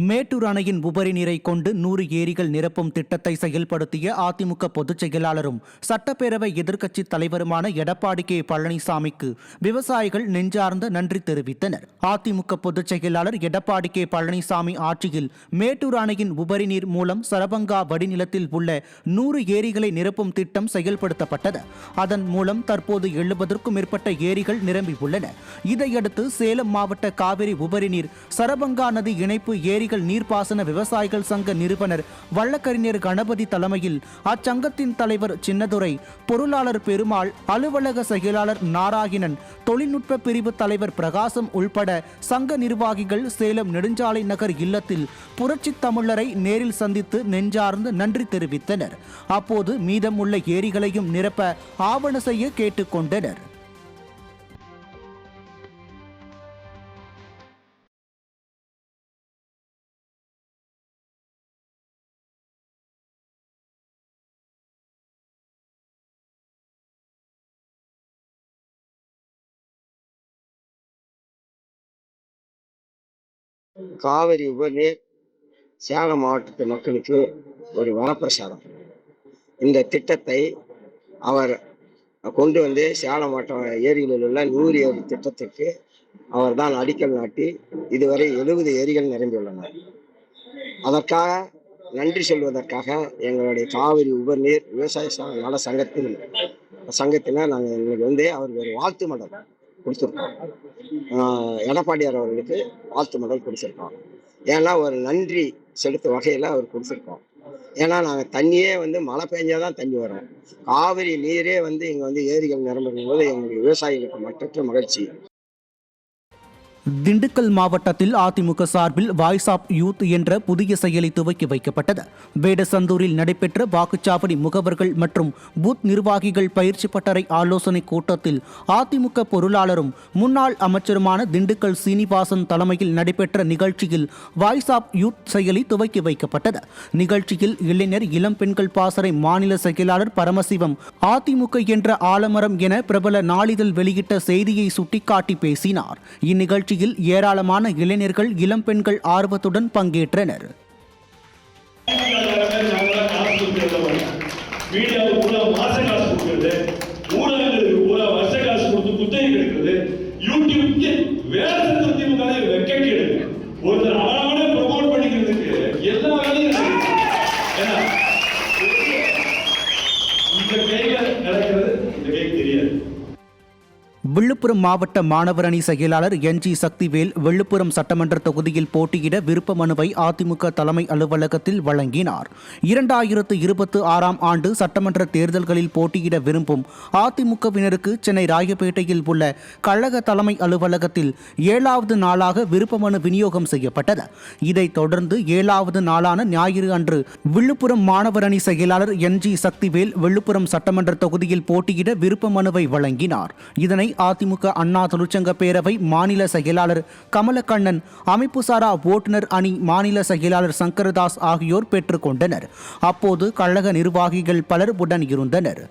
மேட்டூர் அணையின் உபரி நீரை கொண்டு 100 ஏரிகள் நிரப்பும் திட்டத்தை செயல்படுத்திய அதிமுக பொதுச் செயலாளரும் சட்டப்பேரவை எதிர்க்கட்சித் தலைவருமான எடப்பாடி கே பழனிசாமிக்கு விவசாயிகள் நெஞ்சார்ந்த நன்றி தெரிவித்தனர். அதிமுக பொதுச் செயலாளர் எடப்பாடி கே பழனிசாமி ஆட்சியில் மேட்டூர் அணையின் உபரி நீர் மூலம் சரபங்கா வடிநிலத்தில் உள்ள 100 ஏரிகளை நிரப்பும் திட்டம் செயல்படுத்தப்பட்டது. அதன் மூலம் தற்போது 70க்கும் மேற்பட்ட ஏரிகள் நிரம்பியுள்ளன. இதையடுத்து சேலம் மாவட்ட காவிரி உபரி நீர் சரபங்கா நதி இணைப்பு ஏரிகள் நீர்ப்பாசன விவசாயிகள் சங்க நிறுவனர் வழக்கறிஞர் கணபதி தலைமையில் அச்சங்கத்தின் தலைவர் சின்னதுரை, பொருளாளர் பெருமாள், அலுவலக செயலாளர் நாராயணன், தொழில்நுட்ப பிரிவு தலைவர் பிரகாசம் உள்பட சங்க நிர்வாகிகள் சேலம் நெடுஞ்சாலை நகர் இல்லத்தில் புரட்சி தமிழரை நேரில் சந்தித்து நெஞ்சார்ந்து நன்றி தெரிவித்தனர். அப்போது மீதம் உள்ள ஏரிகளையும் நிரப்ப ஆவண செய்ய கேட்டுக்கொண்டனர். காவிரி உபரிநீர் சேலம் மாவட்டத்து மக்களுக்கு ஒரு வரப்பிரசாதம். இந்த திட்டத்தை அவர் கொண்டு வந்து சேலம் மாவட்ட ஏரிகளில் உள்ள 100 ஏரி திட்டத்திற்கு அவர் தான் அடிக்கல் நாட்டி இதுவரை 70 ஏரிகள் நிரம்பியுள்ளன. அதற்காக நன்றி சொல்வதற்காக எங்களுடைய காவிரி உபரிநீர் விவசாய நல சங்கத்தினர் நாங்கள் இன்னைக்கு வந்து அவருக்கு ஒரு வாழ்த்து மடல் கொடுத்துருக்கோம். எடப்பாடியார் அவர்களுக்கு வாழ்த்து மடல் கொடுத்துருக்கோம். ஏன்னா ஒரு நன்றி செலுத்த வகையில் அவர் கொடுத்துருக்கோம். ஏன்னா நாங்கள் தண்ணியே வந்து மழை பெஞ்சாதான் தண்ணி வரும். காவிரி நீரே வந்து இங்கே வந்து ஏரிகள் நிரம்பும் போது எங்களுடைய விவசாயிகளுக்கு மற்றற்ற மகிழ்ச்சி. திண்டுக்கல் மாவட்டத்தில் அதிமுக சார்பில் வாய்ஸ் ஆப் யூத் என்ற புதிய செயலி துவக்கி வைக்கப்பட்டது. வேடசந்தூரில் நடைபெற்ற வாக்குச்சாவடி முகவர்கள் மற்றும் பூத் நிர்வாகிகள் பயிற்சி பட்டறை ஆலோசனை கூட்டத்தில் அதிமுக பொருளாளரும் முன்னாள் அமைச்சருமான திண்டுக்கல் சீனிவாசன் தலைமையில் நடைபெற்ற நிகழ்ச்சியில் வாய்ஸ் ஆப் யூத் செயலி துவக்கி வைக்கப்பட்டது. நிகழ்ச்சியில் இளைஞர் இளம் பெண்கள் பாசறை மாநில செயலாளர் பரமசிவம் அதிமுக என்ற ஆலமரம் என பிரபல நாளிதழ் வெளியிட்ட செய்தியை சுட்டிக்காட்டி பேசினார். இந்நிகழ்ச்சி ஏராளமான இளைஞர்கள் இளம் பெண்கள் ஆர்வத்துடன் பங்கேற்றனர். விழுப்புரம் மாவட்ட மாணவர் அணி செயலாளர் NG சக்திவேல் விழுப்புரம் சட்டமன்ற தொகுதியில் போட்டியிட விருப்ப மனுவை அதிமுக தலைமை அலுவலகத்தில் வழங்கினார். 2026ஆம் ஆண்டு சட்டமன்ற தேர்தல்களில் போட்டியிட விரும்பும் அதிமுகவினருக்கு சென்னை ராயப்பேட்டையில் உள்ள கழக தலைமை அலுவலகத்தில் 7வது நாளாக விருப்ப மனு விநியோகம் செய்யப்பட்டது. இதைத் தொடர்ந்து 7வது நாளான ஞாயிறு அன்று விழுப்புரம் மாணவர் அணி செயலாளர் NG சக்திவேல் விழுப்புரம் சட்டமன்ற தொகுதியில் போட்டியிட விருப்ப மனுவை வழங்கினார். இதனை அதிமுக அண்ணா தொழிற்சங்க பேரவை மாநில செயலாளர் கமலக்கண்ணன், அமைப்புசாரா ஓட்டுநர் அணி மாநில செயலாளர் சங்கரதாஸ் ஆகியோர் பெற்றுக்கொண்டனர். அப்போது கழக நிர்வாகிகள் பலர் உடன் இருந்தனர்.